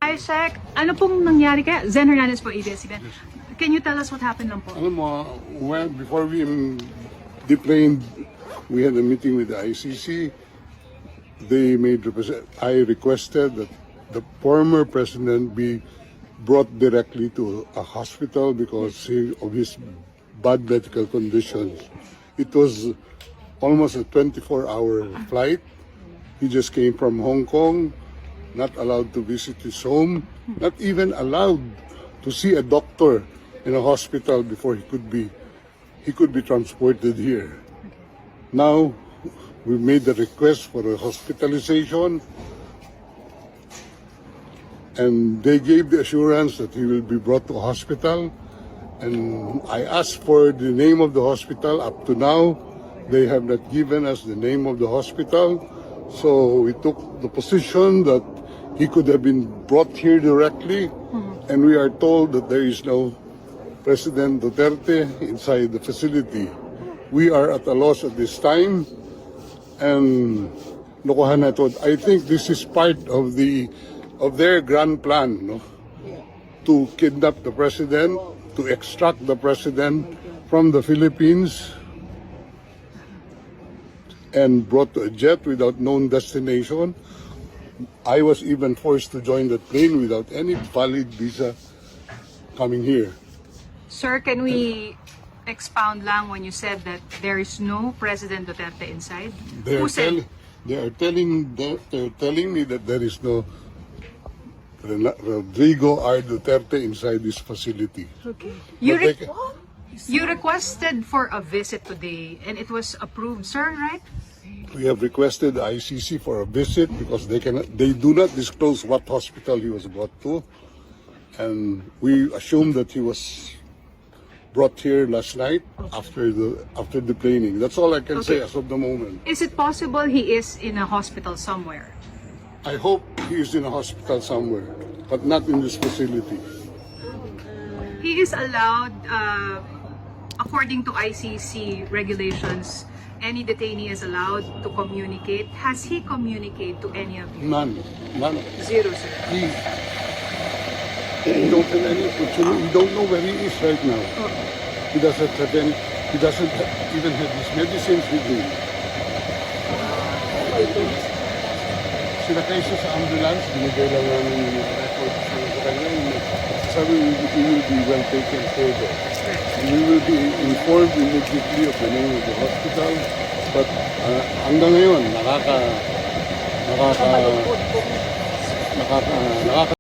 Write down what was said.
Isaac, ano pong nangyari kaya? Zen Hernandez po, ABS-CBN. Can you tell us what happened lang po? Alam mo, before we deplaned, we had a meeting with the ICC. I requested that the former president be brought directly to a hospital because of his bad medical conditions. It was almost a 24-hour flight. He just came from Hong Kong, not allowed to visit his home, not even allowed to see a doctor in a hospital before he could be transported here. Now, we made the request for a hospitalization, and they gave the assurance that he will be brought to a hospital. And I asked for the name of the hospital. Up to now, they have not given us the name of the hospital. So we took the position that he could have been brought here directly, and we are told that there is no President Duterte inside the facility. We are at a loss at this time, and lokohan na to. I think this is part of their grand plan, no? To kidnap the president, to extract the president from the Philippines and brought to a jet without known destination. I was even forced to join the plane without any valid visa coming here. Sir, can we expound lang when you said that there is no President Duterte inside? They Who are said? telling me that there is no Rodrigo R. Duterte inside this facility. Okay. But You requested for a visit today and it was approved, sir, right? we have requested the ICC for a visit because they do not disclose what hospital he was brought to, and we assume that he was brought here last night after the planing. That's all I can say as of the moment. Is it possible he is in a hospital somewhere? I hope he is in a hospital somewhere, but not in this facility. He is allowed, according to ICC regulations, any detainee is allowed to communicate. Has he communicated to any of you? None. Zero, sir. We don't have any opportunity. We don't know where he is right now. He doesn't even have his medicines with him. Sinakay siya sa ambulance, binigay lang namin yung record sa kanya. Sabi, he will be well taken care of. We will be informed immediately of the name of the hospital. But hanggang ngayon, nakaka